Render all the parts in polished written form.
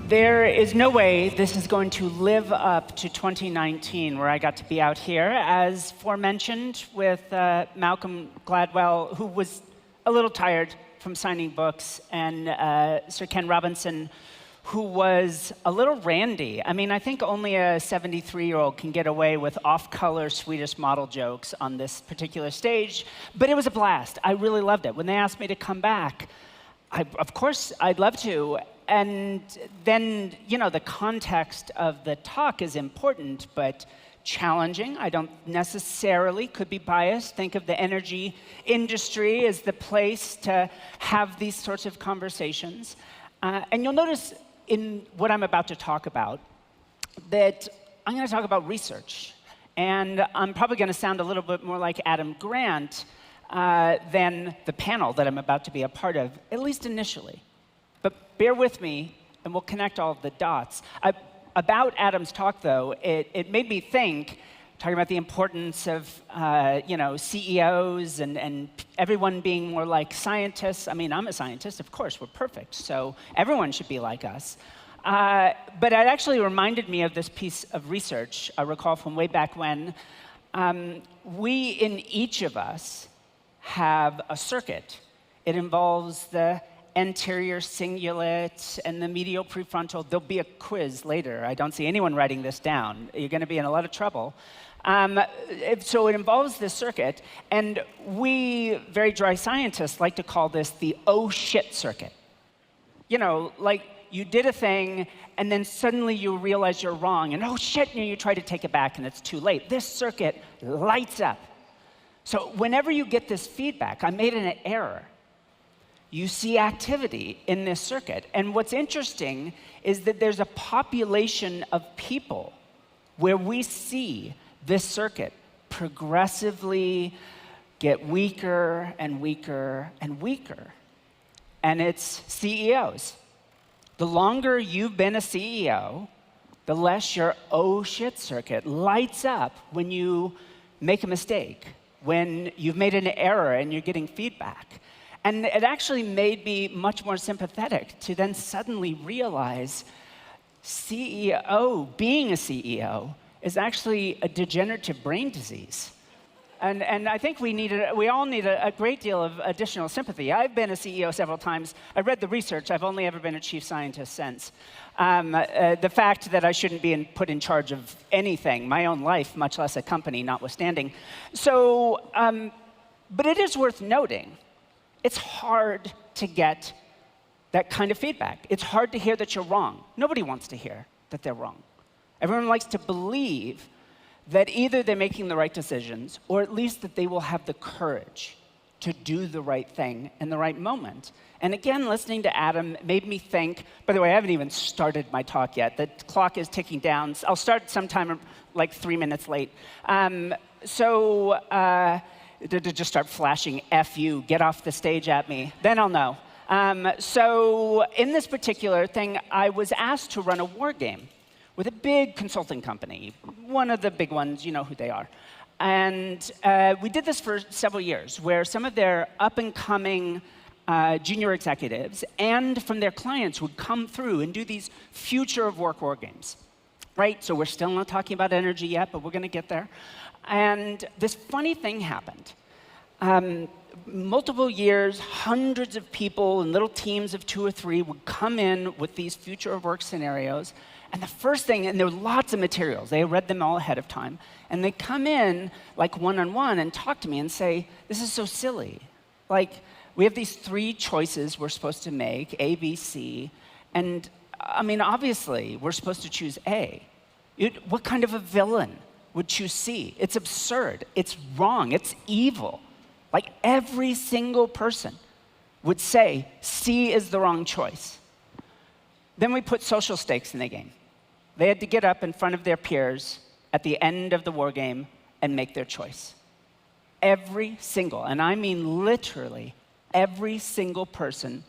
There is no way this is going to live up to 2019, where I got to be out here, as forementioned, with Malcolm Gladwell, who was a little tired from signing books, and Sir Ken Robinson, who was a little randy. I mean, I think only a 73-year-old can get away with off-color Swedish model jokes on this particular stage, but it was a blast. I really loved it. When they asked me to come back, of course, I'd love to. And then, the context of the talk is important, but challenging. I don't necessarily, could be biased, think of the energy industry as the place to have these sorts of conversations. And you'll notice in what I'm about to talk about that I'm going to talk about research. And I'm probably going to sound a little bit more like Adam Grant than the panel that I'm about to be a part of, at least initially. But bear with me, and we'll connect all of the dots. About Adam's talk, though, it made me think, talking about the importance of CEOs and everyone being more like scientists. I mean, I'm a scientist, of course, we're perfect, so everyone should be like us. But it actually reminded me of this piece of research I recall from way back when. We, in each of us, have a circuit. It involves the anterior cingulate and the medial prefrontal. There'll be a quiz later. I don't see anyone writing this down. You're going to be in a lot of trouble. So it involves this circuit, and we, very dry scientists, like to call this the oh shit circuit. Like you did a thing, and then suddenly you realize you're wrong, and oh shit, and you try to take it back, and it's too late. This circuit lights up. So whenever you get this feedback, I made an error, you see activity in this circuit. And what's interesting is that there's a population of people where we see this circuit progressively get weaker and weaker and weaker. And it's CEOs. The longer you've been a CEO, the less your oh shit circuit lights up when you make a mistake, when you've made an error and you're getting feedback. And it actually made me much more sympathetic to then suddenly realize being a CEO is actually a degenerative brain disease. And I think we all need a great deal of additional sympathy. I've been a CEO several times. I read the research. I've only ever been a chief scientist since. The fact that I shouldn't be put in charge of anything, my own life, much less a company, notwithstanding. So, but it is worth noting, it's hard to get that kind of feedback. It's hard to hear that you're wrong. Nobody wants to hear that they're wrong. Everyone likes to believe that either they're making the right decisions, or at least that they will have the courage to do the right thing in the right moment. And again, listening to Adam made me think, by the way, I haven't even started my talk yet. The clock is ticking down. I'll start sometime like 3 minutes late. To just start flashing F you, get off the stage at me, then I'll know. So in this particular thing, I was asked to run a war game with a big consulting company, one of the big ones, you know who they are. And we did this for several years, where some of their up-and-coming junior executives and from their clients would come through and do these future of work war games. Right? So we're still not talking about energy yet, but we're going to get there. And this funny thing happened. Multiple years, hundreds of people in little teams of 2 or 3 would come in with these future of work scenarios. And the first thing, and there were lots of materials, they read them all ahead of time, and they come in like one-on-one and talk to me and say, this is so silly. Like, we have these 3 choices we're supposed to make, A, B, C, and I mean, obviously, we're supposed to choose A. What kind of a villain would choose C? It's absurd, it's wrong, it's evil. Like, every single person would say C is the wrong choice. Then we put social stakes in the game. They had to get up in front of their peers at the end of the war game and make their choice. Every single, and I mean literally every single person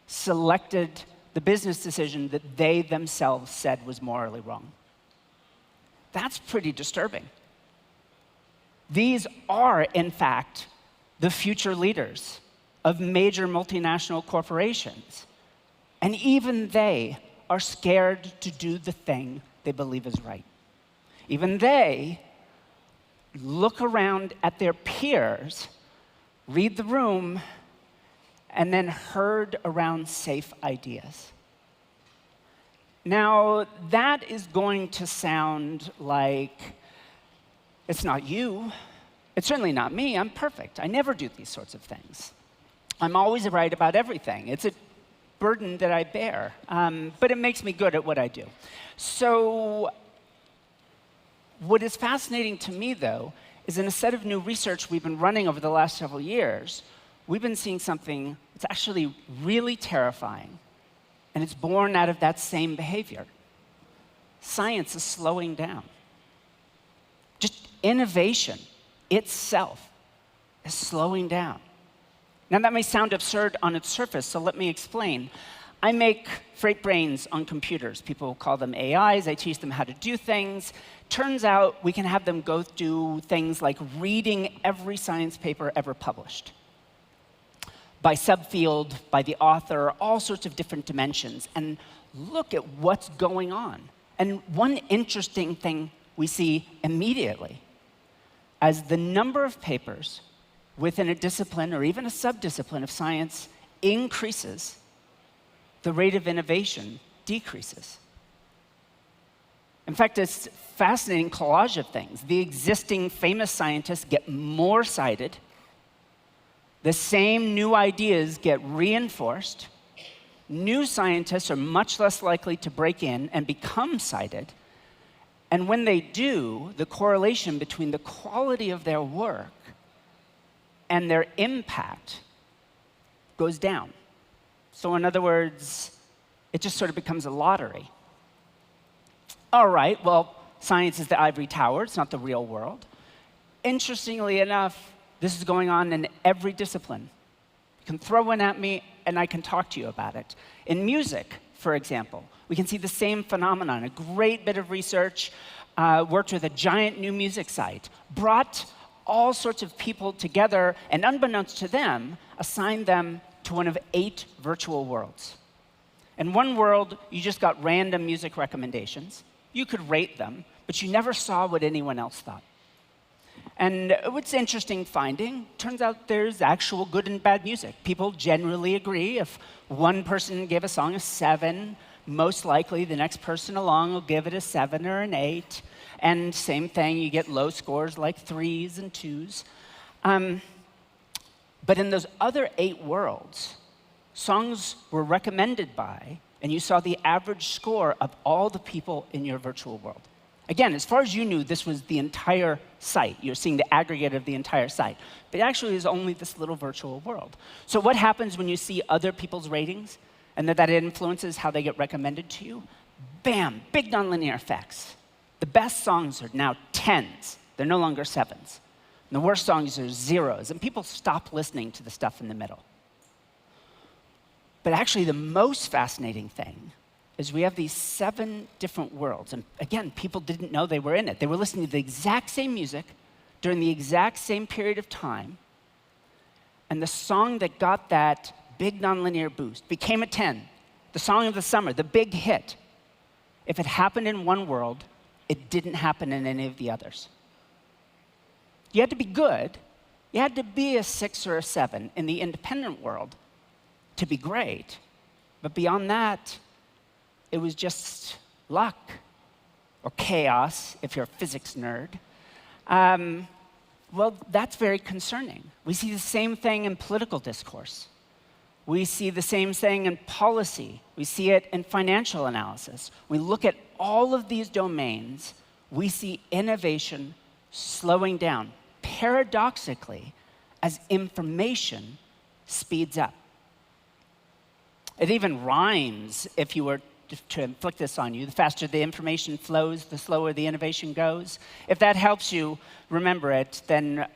selected the business decision that they themselves said was morally wrong. That's pretty disturbing. These are, in fact, the future leaders of major multinational corporations. And even they are scared to do the thing they believe is right. Even they look around at their peers, read the room, and then herd around safe ideas. Now, that is going to sound like it's not you. It's certainly not me. I'm perfect. I never do these sorts of things. I'm always right about everything. It's a burden that I bear, but it makes me good at what I do. So what is fascinating to me, though, is in a set of new research we've been running over the last several years, we've been seeing something that's actually really terrifying, and it's born out of that same behavior. Science is slowing down. Just innovation itself is slowing down. Now, that may sound absurd on its surface, so let me explain. I make freight brains on computers. People call them AIs. I teach them how to do things. Turns out we can have them go do things like reading every science paper ever published, by subfield, by the author, all sorts of different dimensions, and look at what's going on. And one interesting thing we see immediately, as the number of papers within a discipline or even a subdiscipline of science increases, the rate of innovation decreases. In fact, it's a fascinating collage of things. The existing famous scientists get more cited. The same new ideas get reinforced. New scientists are much less likely to break in and become cited. And when they do, the correlation between the quality of their work and their impact goes down. So in other words, it just sort of becomes a lottery. All right, well, science is the ivory tower. It's not the real world. Interestingly enough, this is going on in every discipline. You can throw one at me, and I can talk to you about it. In music, for example, we can see the same phenomenon. A great bit of research worked with a giant new music site, brought all sorts of people together, and unbeknownst to them, assigned them to one of 8 virtual worlds. In one world, you just got random music recommendations. You could rate them, but you never saw what anyone else thought. And what's interesting finding, turns out there's actual good and bad music. People generally agree. If one person gave a song a 7, most likely the next person along will give it a 7 or an 8. And same thing, you get low scores like 3s and 2s. But in those other 8 worlds, songs were recommended by, and you saw the average score of all the people in your virtual world. Again, as far as you knew, this was the entire site. You're seeing the aggregate of the entire site. But actually, it's only this little virtual world. So what happens when you see other people's ratings, and that influences how they get recommended to you? Bam, big nonlinear effects. The best songs are now 10s. They're no longer 7s. And the worst songs are 0s. And people stop listening to the stuff in the middle. But actually, the most fascinating thing is we have these 7 different worlds. And again, people didn't know they were in it. They were listening to the exact same music during the exact same period of time. And the song that got that big nonlinear boost became a 10. The song of the summer, the big hit. If it happened in one world, it didn't happen in any of the others. You had to be good. You had to be a 6 or a 7 in the independent world to be great. But beyond that, it was just luck, or chaos, if you're a physics nerd. Well, that's very concerning. We see the same thing in political discourse. We see the same thing in policy. We see it in financial analysis. We look at all of these domains, we see innovation slowing down, paradoxically, as information speeds up. It even rhymes if you were to inflict this on you. The faster the information flows, the slower the innovation goes. If that helps you remember it, then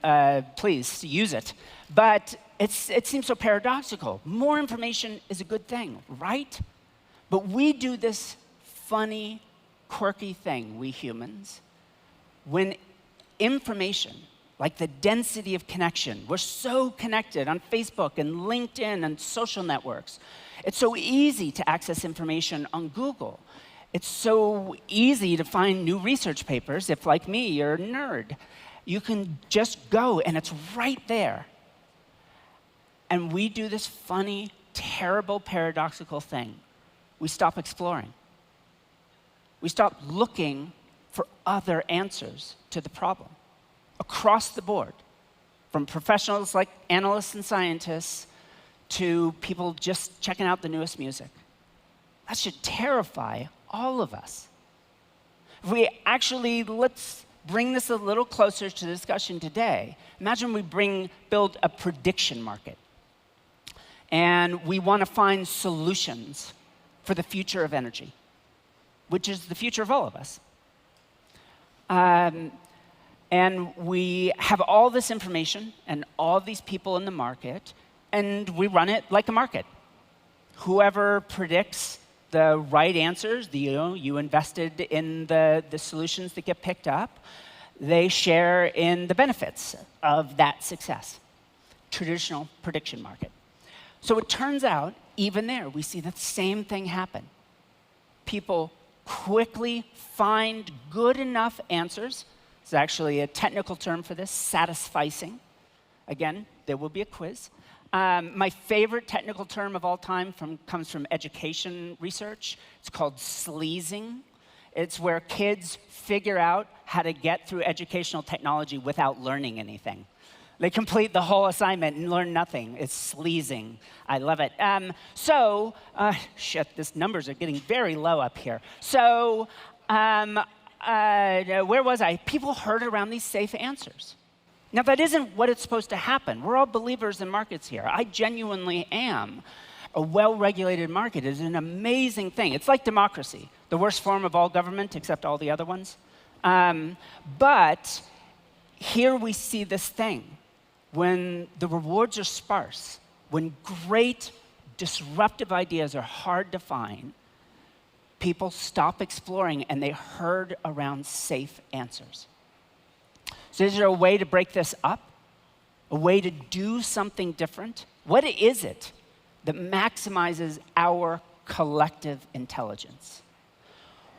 please use it. But it seems so paradoxical. More information is a good thing, right? But we do this funny, quirky thing, we humans. When information like the density of connection. We're so connected on Facebook and LinkedIn and social networks. It's so easy to access information on Google. It's so easy to find new research papers if, like me, you're a nerd. You can just go, and it's right there. And we do this funny, terrible, paradoxical thing. We stop exploring. We stop looking for other answers to the problem across the board, from professionals like analysts and scientists to people just checking out the newest music. That should terrify all of us. If we actually, let's bring this a little closer to the discussion today. Imagine we build a prediction market, and we want to find solutions for the future of energy, which is the future of all of us. And we have all this information and all these people in the market, and we run it like a market. Whoever predicts the right answers, you invested in the solutions that get picked up, they share in the benefits of that success. Traditional prediction market. So it turns out, even there, we see the same thing happen. People quickly find good enough answers. It's actually a technical term for this, satisficing. Again, there will be a quiz. My favorite technical term of all time comes from education research. It's called sleazing. It's where kids figure out how to get through educational technology without learning anything. They complete the whole assignment and learn nothing. It's sleazing. I love it. Shit, these numbers are getting very low up here. So, where was I? People herd around these safe answers. Now, that isn't what it's supposed to happen. We're all believers in markets here. I genuinely am. A well-regulated market is an amazing thing. It's like democracy, the worst form of all government, except all the other ones. But here we see this thing. When the rewards are sparse, when great disruptive ideas are hard to find, people stop exploring and they herd around safe answers. So is there a way to break this up? A way to do something different? What is it that maximizes our collective intelligence?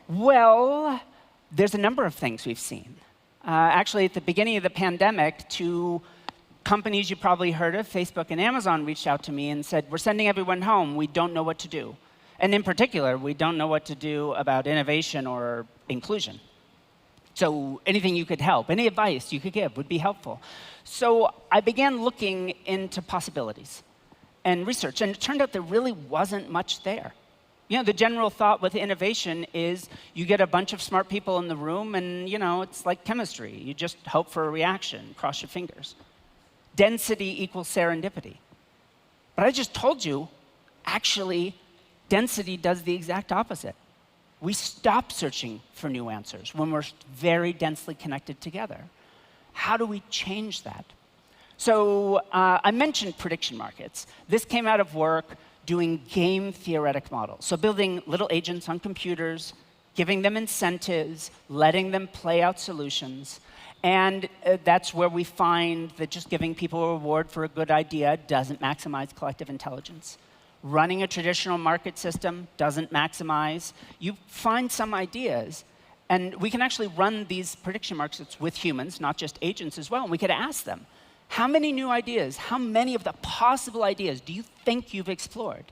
Well, there's a number of things we've seen. Actually, at the beginning of the pandemic, two companies you probably heard of, Facebook and Amazon, reached out to me and said, we're sending everyone home, we don't know what to do. And in particular, we don't know what to do about innovation or inclusion. So anything you could help, any advice you could give would be helpful. So I began looking into possibilities and research, and it turned out there really wasn't much there. You know, the general thought with innovation is you get a bunch of smart people in the room and, it's like chemistry. You just hope for a reaction, cross your fingers. Density equals serendipity. But I just told you, actually, density does the exact opposite. We stop searching for new answers when we're very densely connected together. How do we change that? So I mentioned prediction markets. This came out of work doing game theoretic models. So building little agents on computers, giving them incentives, letting them play out solutions. And that's where we find that just giving people a reward for a good idea doesn't maximize collective intelligence. Running a traditional market system doesn't maximize. You find some ideas, and we can actually run these prediction markets with humans, not just agents as well, and we could ask them, how many new ideas, how many of the possible ideas do you think you've explored?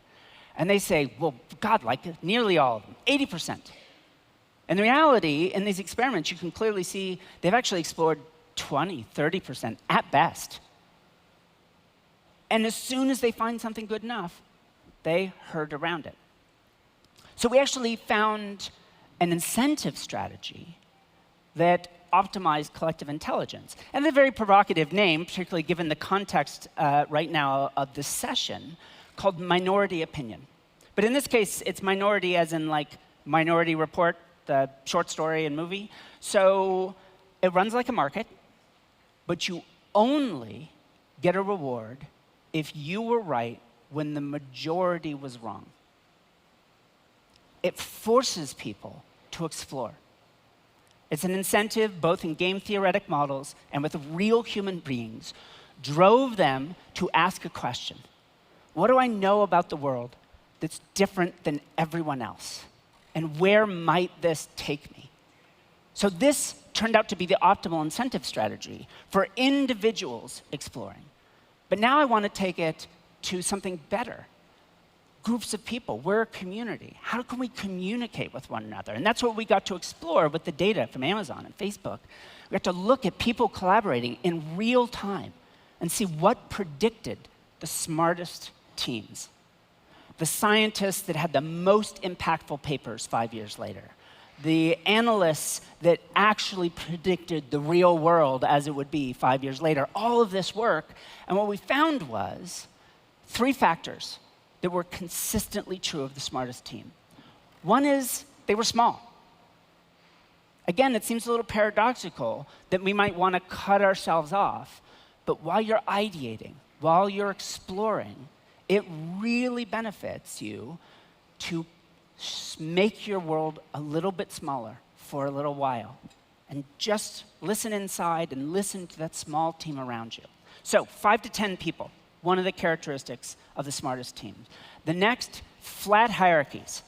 And they say, well, God, like nearly all of them, 80%. And the reality, in these experiments, you can clearly see they've actually explored 20, 30% at best. And as soon as they find something good enough, they herd around it. So we actually found an incentive strategy that optimized collective intelligence. And a very provocative name, particularly given the context right now of this session, called minority opinion. But in this case, it's minority as in like Minority Report, the short story and movie. So it runs like a market, but you only get a reward if you were right when the majority was wrong. It forces people to explore. It's an incentive both in game theoretic models and with real human beings, drove them to ask a question. What do I know about the world that's different than everyone else? And where might this take me? So this turned out to be the optimal incentive strategy for individuals exploring. But now I want to take it to something better. Groups of people, we're a community. How can we communicate with one another? And that's what we got to explore with the data from Amazon and Facebook. We got to look at people collaborating in real time and see what predicted the smartest teams. The scientists that had the most impactful papers 5 years later. The analysts that actually predicted the real world as it would be 5 years later. All of this work, and what we found was 3 factors that were consistently true of the smartest team. One is they were small. Again, it seems a little paradoxical that we might want to cut ourselves off, but while you're ideating, while you're exploring, it really benefits you to make your world a little bit smaller for a little while and just listen inside and listen to that small team around you. So 5 to 10 people, one of the characteristics of the smartest teams. The next, flat hierarchies,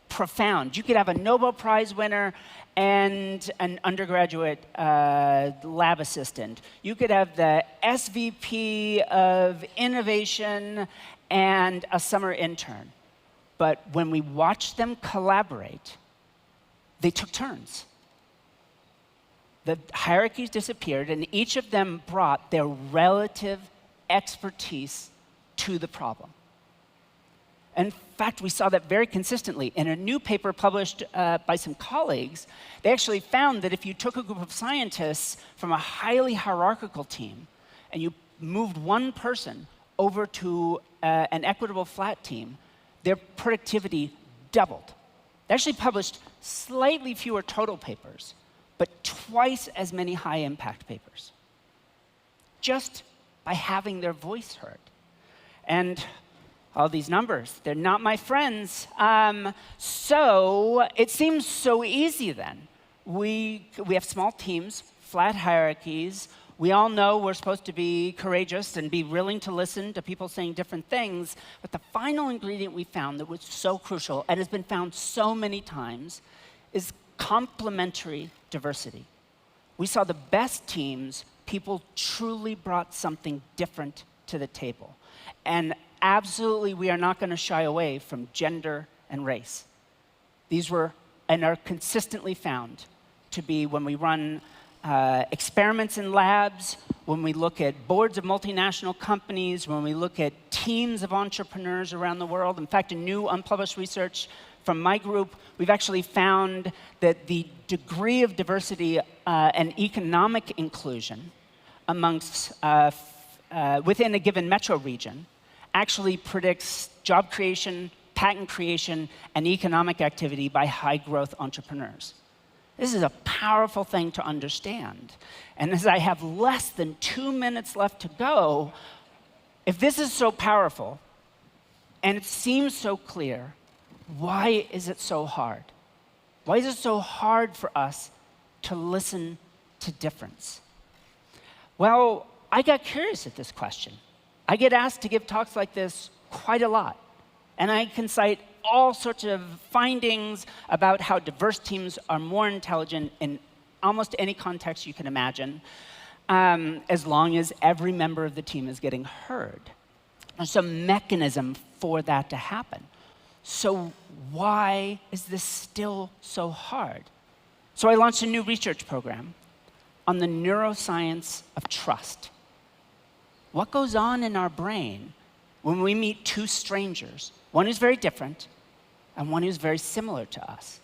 profound. You could have a Nobel Prize winner and an undergraduate lab assistant. You could have the SVP of innovation and a summer intern. But when we watched them collaborate, they took turns. The hierarchies disappeared, and each of them brought their relative expertise to the problem. In fact, we saw that very consistently. In a new paper published by some colleagues, they actually found that if you took a group of scientists from a highly hierarchical team and you moved one person over to an equitable flat team, their productivity doubled. They actually published slightly fewer total papers, but twice as many high-impact papers, just by having their voice heard. And all these numbers, they're not my friends. So it seems so easy then. We have small teams, flat hierarchies. We all know we're supposed to be courageous and be willing to listen to people saying different things. But the final ingredient we found that was so crucial and has been found so many times is complementary diversity. We saw the best teams, people truly brought something different to the table. And absolutely, we are not going to shy away from gender and race. These were and are consistently found to be when we run experiments in labs, when we look at boards of multinational companies, when we look at teams of entrepreneurs around the world. In fact, in new unpublished research from my group, we've actually found that the degree of diversity and economic inclusion amongst within a given metro region actually predicts job creation, patent creation, and economic activity by high-growth entrepreneurs. This is a powerful thing to understand. And as I have less than 2 minutes left to go, if this is so powerful, and it seems so clear, why is it so hard? Why is it so hard for us to listen to difference? Well, I got curious at this question. I get asked to give talks like this quite a lot. And I can cite all sorts of findings about how diverse teams are more intelligent in almost any context you can imagine, as long as every member of the team is getting heard. There's some mechanism for that to happen. So why is this still so hard? So I launched a new research program on the neuroscience of trust. What goes on in our brain when we meet 2 strangers, one who's very different and one who's very similar to us?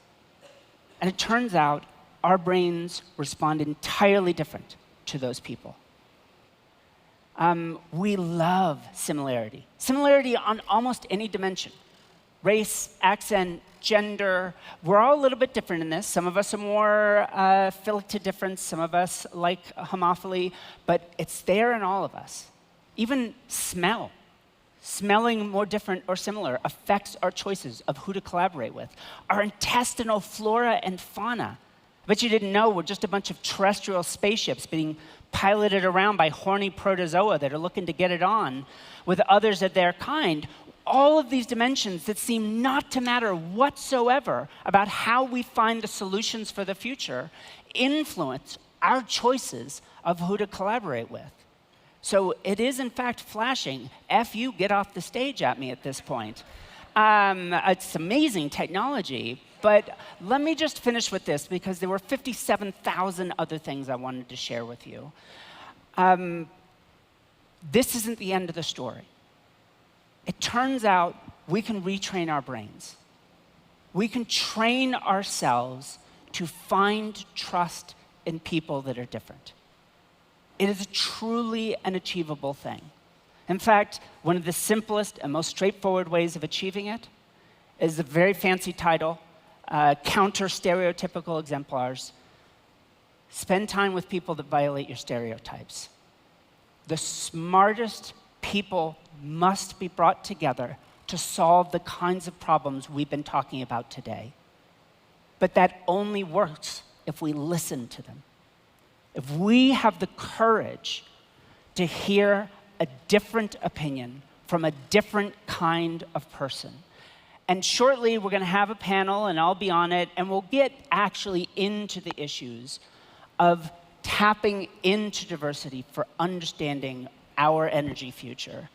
And it turns out our brains respond entirely different to those people. We love similarity. Similarity on almost any dimension. Race, accent, gender, we're all a little bit different in this. Some of us are more affiliated to difference, some of us like homophily, but it's there in all of us. Even smell. Smelling more different or similar affects our choices of who to collaborate with. Our intestinal flora and fauna But you didn't know we're just a bunch of terrestrial spaceships being piloted around by horny protozoa that are looking to get it on with others of their kind. All of these dimensions that seem not to matter whatsoever about how we find the solutions for the future influence our choices of who to collaborate with. So it is, in fact, flashing. F you, get off the stage at me at this point. It's amazing technology, but let me just finish with this, because there were 57,000 other things I wanted to share with you. This isn't the end of the story. It turns out we can retrain our brains. We can train ourselves to find trust in people that are different. It is truly an achievable thing. In fact, one of the simplest and most straightforward ways of achieving it is the very fancy title, Counter Stereotypical Exemplars. Spend time with people that violate your stereotypes. The smartest people must be brought together to solve the kinds of problems we've been talking about today. But that only works if we listen to them. If we have the courage to hear a different opinion from a different kind of person. And shortly, we're going to have a panel, and I'll be on it, and we'll get actually into the issues of tapping into diversity for understanding our energy future.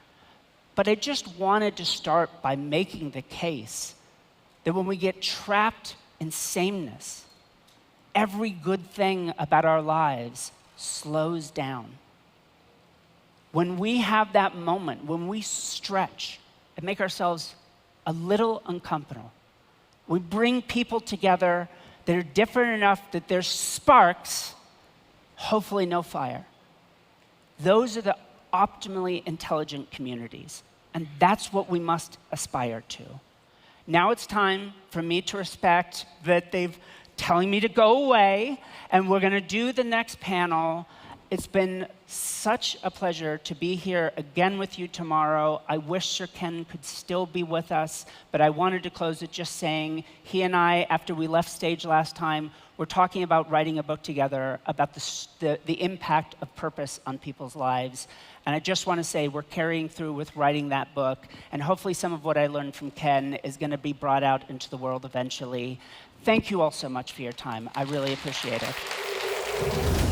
But I just wanted to start by making the case that when we get trapped in sameness, every good thing about our lives slows down. When we have that moment, when we stretch and make ourselves a little uncomfortable, we bring people together that are different enough that there's sparks, hopefully no fire. Those are the optimally intelligent communities, and that's what we must aspire to. Now it's time for me to respect that they've telling me to go away, and we're going to do the next panel. It's been such a pleasure to be here again with you tomorrow. I wish Sir Ken could still be with us, but I wanted to close it just saying he and I, after we left stage last time, were talking about writing a book together about the impact of purpose on people's lives. And I just want to say we're carrying through with writing that book, and hopefully some of what I learned from Ken is going to be brought out into the world eventually. Thank you all so much for your time. I really appreciate it.